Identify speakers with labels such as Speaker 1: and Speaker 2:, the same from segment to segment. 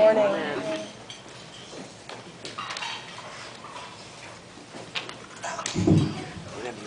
Speaker 1: morning.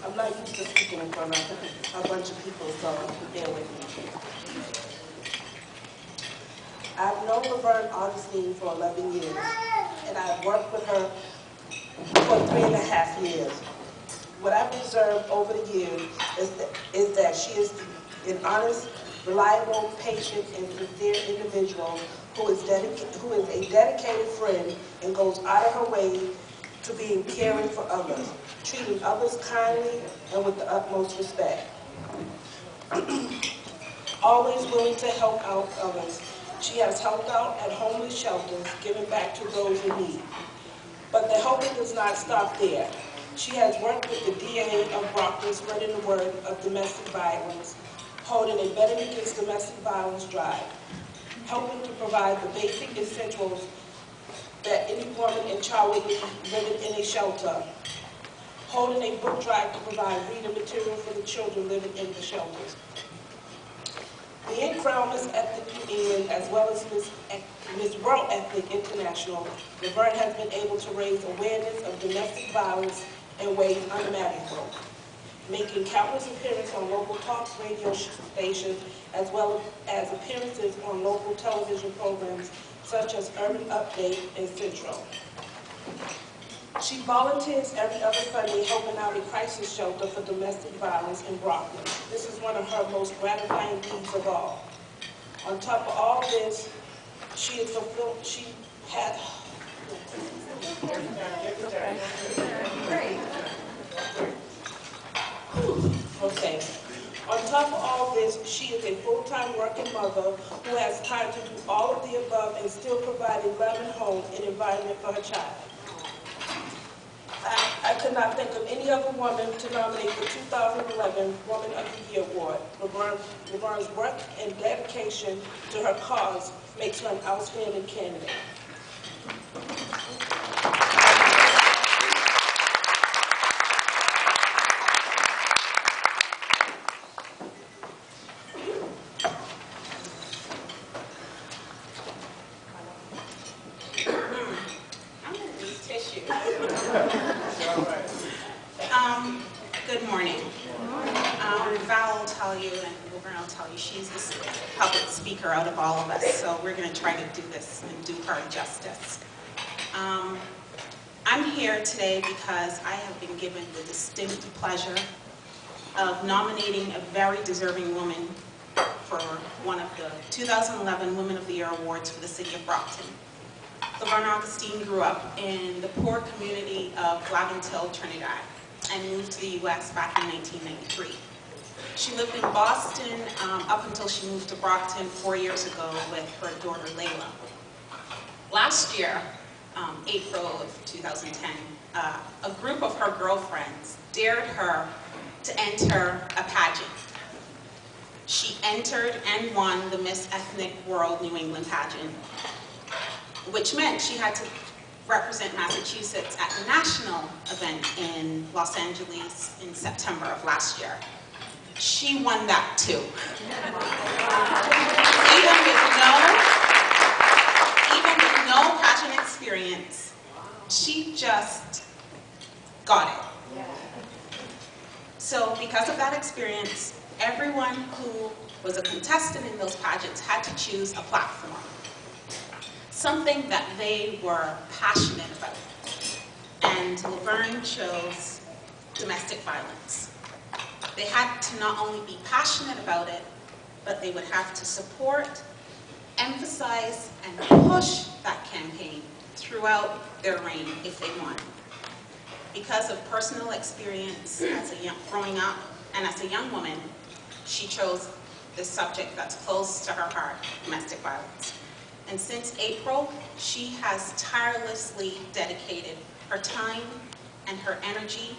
Speaker 2: I'm not used to speaking in front of a bunch of people, so bear with me. I've known Lovern Augustine for 11 years, and I've worked with her for 3.5 years. What I've observed over the years is that she is an honest, reliable, patient, and sincere individual who is a dedicated friend and goes out of her way to being caring for others, treating others kindly and with the utmost respect. Always willing to help out others. She has helped out at homeless shelters, giving back to those in need. But the helping does not stop there. She has worked with the DA of Brockton spreading the word of domestic violence, holding a Better Against Domestic Violence drive, helping to provide the basic essentials that any woman and child would need living in a shelter, holding a book drive to provide reading material for the children living in the shelters. Being Crown Miss Ethnic New England as well as Miss World Ethnic International, Lovern has been able to raise awareness of domestic violence in ways unimaginable, making countless appearances on local talk radio stations as well as appearances on local television programs such as Urban Update and Central. She volunteers every other Sunday helping out a crisis shelter for domestic violence in Brockton. This is one of her most gratifying deeds of all. On top of all this, she has Okay. On top of all this, she is a full-time working mother who has time to do all of the above and still provide a loving home and environment for her child. I could not think of any other woman to nominate the 2011 Woman of the Year Award. Lovern's work and dedication to her cause makes her an outstanding candidate.
Speaker 3: Good morning. Val will tell you, and Lovern will tell you, she's the public speaker out of all of us, so we're going to try to do this and do her justice. I'm here today because I have been given the distinct pleasure of nominating a very deserving woman for one of the 2011 Women of the Year Awards for the City of Brockton. Lovern Augustine grew up in the poor community of Laventille, Trinidad, and moved to the U.S. back in 1993. She lived in Boston up until she moved to Brockton 4 years ago with her daughter Layla. Last year, April of 2010, a group of her girlfriends dared her to enter a pageant. She entered and won the Miss Ethnic World New England pageant, which meant she had to represent Massachusetts at the national event in Los Angeles in September of last year. She won that too. Even with no pageant experience, she just got it. So because of that experience, everyone who was a contestant in those pageants had to choose a platform, something that they were passionate about. And Lovern chose domestic violence. They had to not only be passionate about it, but they would have to support, emphasize, and push that campaign throughout their reign if they won. Because of personal experience as growing up and as a young woman, she chose this subject that's close to her heart, domestic violence. And since April, she has tirelessly dedicated her time and her energy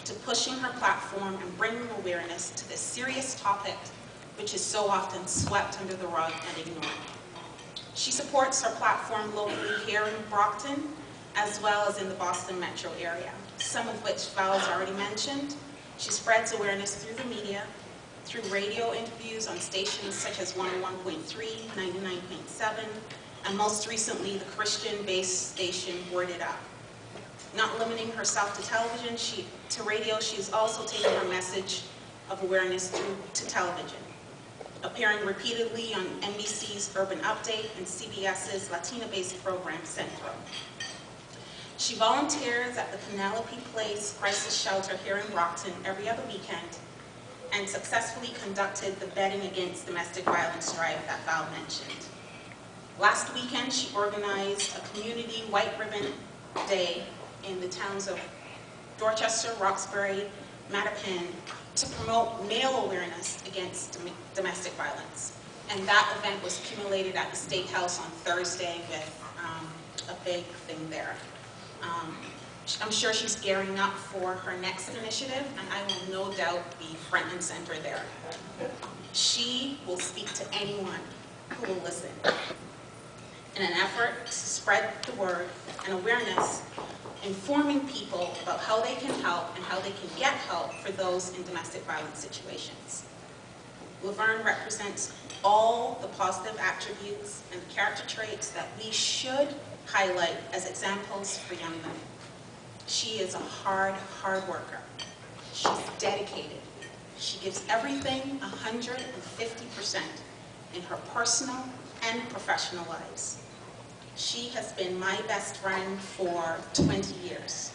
Speaker 3: to pushing her platform and bringing awareness to this serious topic, which is so often swept under the rug and ignored. She supports her platform locally here in Brockton, as well as in the Boston metro area, some of which Val has already mentioned. She spreads awareness through the media, through radio interviews on stations such as 101.3, 99.7, and most recently, the Christian-based station Word It Up. Not limiting herself to television, to radio, she's also taken her message of awareness through to television, appearing repeatedly on NBC's Urban Update and CBS's Latina-based program, Centro. She volunteers at the Penelope Place Crisis Shelter here in Brockton every other weekend and successfully conducted the Betting Against Domestic Violence drive that Val mentioned. Last weekend, she organized a community white ribbon day in the towns of Dorchester, Roxbury, Mattapan to promote male awareness against domestic violence. And that event was accumulated at the State House on Thursday with a big thing there. I'm sure she's gearing up for her next initiative, and I will no doubt be front and center there. She will speak to anyone who will listen in an effort to spread the word and awareness, informing people about how they can help and how they can get help for those in domestic violence situations. Lovern represents all the positive attributes and character traits that we should highlight as examples for young women. She is a hard worker. She's dedicated. She gives everything 150% in her personal and professional lives. She has been my best friend for 20 years.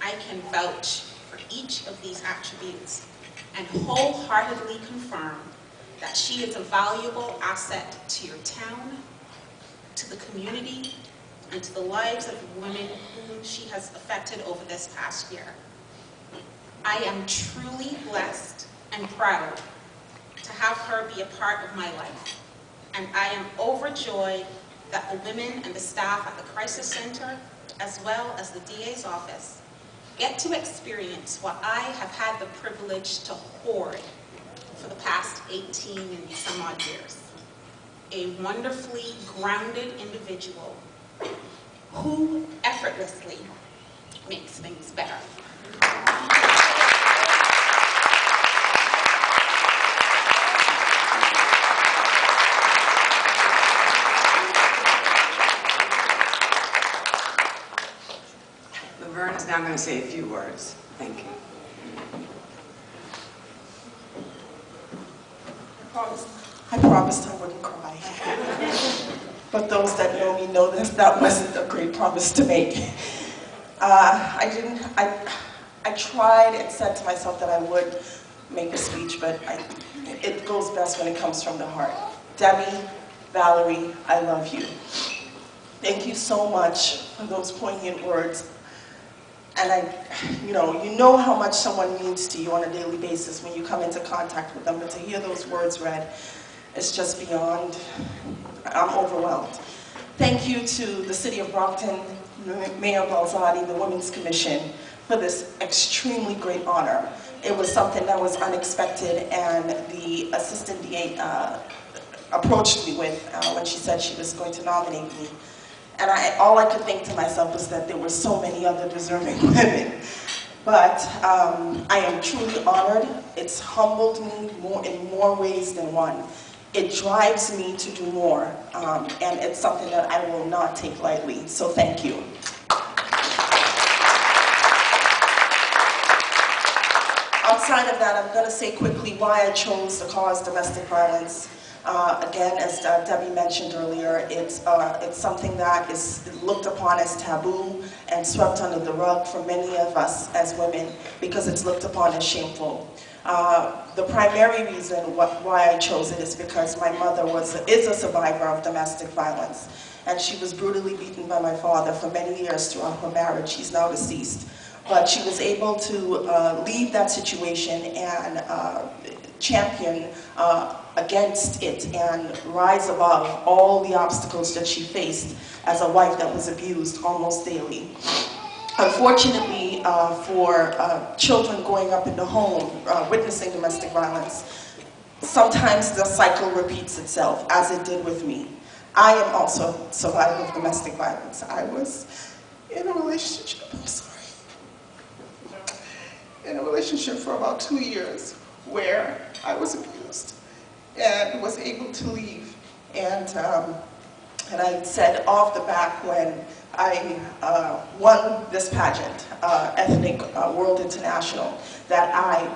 Speaker 3: I can vouch for each of these attributes and wholeheartedly confirm that she is a valuable asset to your town, to the community, and to the lives of the women whom she has affected over this past year. I am truly blessed and proud to have her be a part of my life, and I am overjoyed that the women and the staff at the Crisis Center, as well as the DA's office, get to experience what I have had the privilege to hoard for the past 18 and some odd years. A wonderfully grounded individual who effortlessly makes things better.
Speaker 1: Lovern is now going to say a few words. Thank you.
Speaker 4: I promised I wouldn't cry. But those that know me know that wasn't a great promise to make. I tried and said to myself that I would make a speech, but it goes best when it comes from the heart. Debbie, Valerie, I love you. Thank you so much for those poignant words. And you know how much someone means to you on a daily basis when you come into contact with them, but to hear those words read, it's just beyond, I'm overwhelmed. Thank you to the City of Brockton, Mayor Balzotti, the Women's Commission, for this extremely great honor. It was something that was unexpected, and the Assistant DA approached me with when she said she was going to nominate me. And all I could think to myself was that there were so many other deserving women. But I am truly honored. It's humbled me in more ways than one. It drives me to do more, and it's something that I will not take lightly, so thank you. Outside of that, I'm going to say quickly why I chose the cause domestic violence. Again, as Debbie mentioned earlier, it's something that is looked upon as taboo and swept under the rug for many of us as women because it's looked upon as shameful. The primary reason why I chose it is because my mother is a survivor of domestic violence, and she was brutally beaten by my father for many years throughout her marriage. She's now deceased. But she was able to leave that situation and champion against it and rise above all the obstacles that she faced as a wife that was abused almost daily. Unfortunately, for children growing up in the home, witnessing domestic violence, sometimes the cycle repeats itself, as it did with me. I am also a survivor of domestic violence. I was in a relationship, in a relationship for about 2 years where I was abused and was able to leave. And And I said off the back when I won this pageant, Ethnic World International, that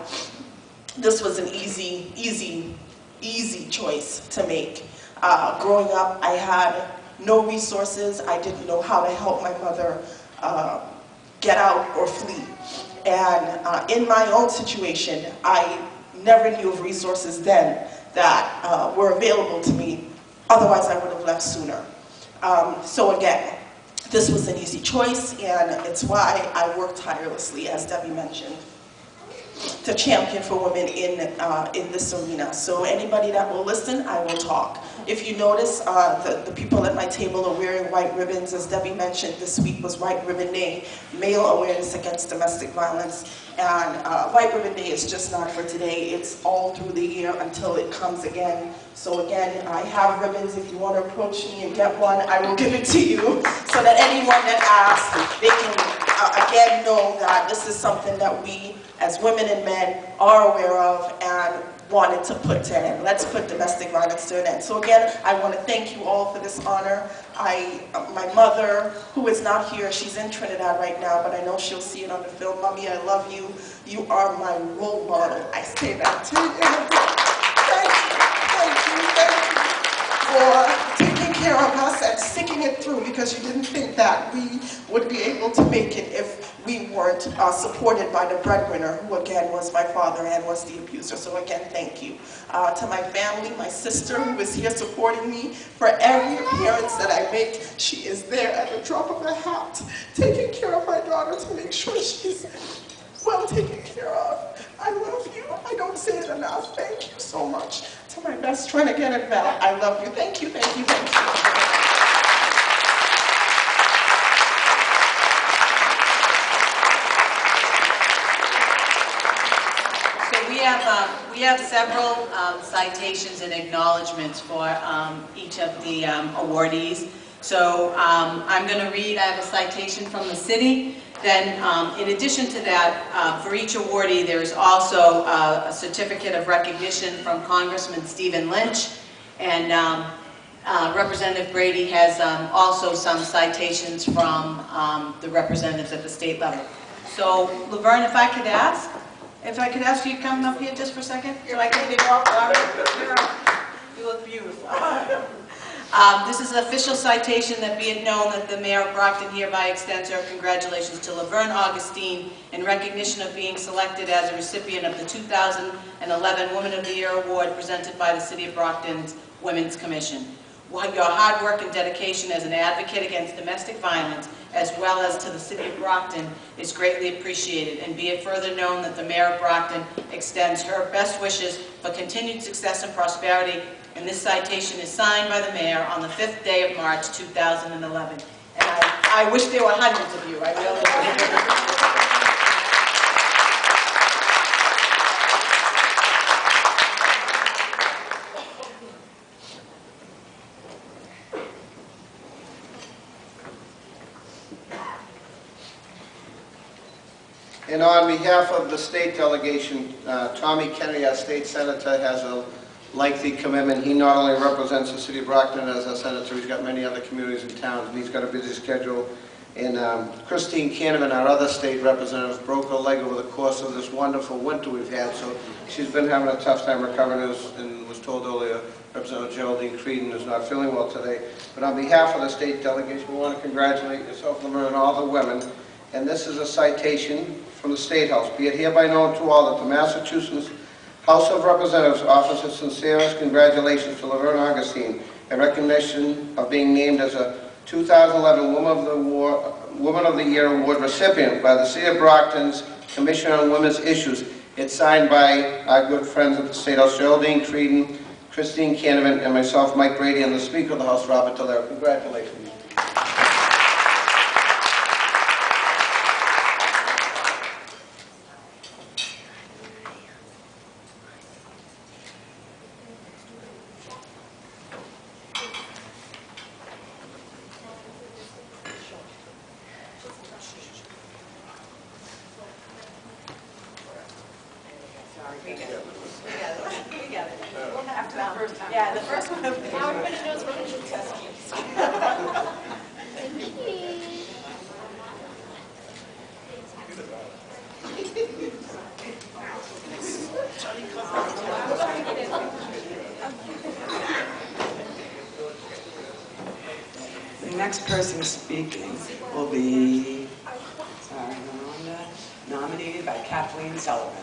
Speaker 4: this was an easy choice to make. Growing up, I had no resources. I didn't know how to help my mother get out or flee. And in my own situation, I never knew of resources then that were available to me. Otherwise, I would have left sooner. So again, this was an easy choice, and it's why I worked tirelessly, as Debbie mentioned, to champion for women in this arena. So anybody that will listen, I will talk. If you notice, the people at my table are wearing white ribbons. As Debbie mentioned, this week was White Ribbon Day, Male Awareness Against Domestic Violence. And White Ribbon Day is just not for today. It's all through the year until it comes again. So again, I have ribbons. If you want to approach me and get one, I will give it to you so that anyone that asks, they can again know that this is something that we as women and men are aware of and wanted to put to an end. Let's put domestic violence to an end. So again, I want to thank you all for this honor. My mother, who is not here, she's in Trinidad right now, but I know she'll see it on the film. Mommy, I love you. You are my role model. I say that to you. Thank you for taking care of us and sticking it through, because you didn't think that we would be able to make it if we weren't supported by the breadwinner, who again was my father and was the abuser. So again, thank you. To my family, my sister, who is here supporting me for every appearance that I make, she is there at the drop of a hat, taking care of my daughter to make sure she's well taken care of. I love you. I don't say it enough. Thank you so much. To my best friend again at Val, I love you. Thank you, thank you, thank you.
Speaker 5: We have several citations and acknowledgments for each of the awardees. So I'm going to read, I have a citation from the city. Then in addition to that, for each awardee, there's also a certificate of recognition from Congressman Stephen Lynch. And Representative Brady has also some citations from the representatives at the state level. So Lovern, if I could ask you to come up here just for a second, so I can get off. You look beautiful. This is an official citation that be it known that the Mayor of Brockton hereby extends her congratulations to Lovern Augustine in recognition of being selected as a recipient of the 2011 Woman of the Year Award presented by the City of Brockton's Women's Commission. Your hard work and dedication as an advocate against domestic violence, as well as to the City of Brockton, is greatly appreciated, and be it further known that the Mayor of Brockton extends her best wishes for continued success and prosperity, and this citation is signed by the Mayor on the 5th day of March 2011. And I wish there were hundreds of you, I really do.
Speaker 6: And on behalf of the state delegation, Tommy Kennedy, our state senator, has a lengthy commitment. He not only represents the city of Brockton as a senator, he's got many other communities and towns, and he's got a busy schedule. And Christine Canavan, our other state representative, broke her leg over the course of this wonderful winter we've had, so she's been having a tough time recovering, and was told earlier, Representative Geraldine Creedon is not feeling well today. But on behalf of the state delegation, we want to congratulate yourself, Lovern, and all the women. And this is a citation from the State House. Be it hereby known to all that the Massachusetts House of Representatives offers its sincerest congratulations to Lovern Augustine in recognition of being named as a 2011 Woman of the Year Award recipient by the City of Brockton's Commission on Women's Issues. It's signed by our good friends at the State House, Geraldine Creedon, Christine Canavan, and myself, Mike Brady, and the Speaker of the House, Robert Tolero. Congratulations.
Speaker 5: We got it. We'll have
Speaker 3: Yeah, the first one.
Speaker 7: Now everybody knows we're going to test you.
Speaker 1: The next person speaking will be nominated by Kathleen Sullivan.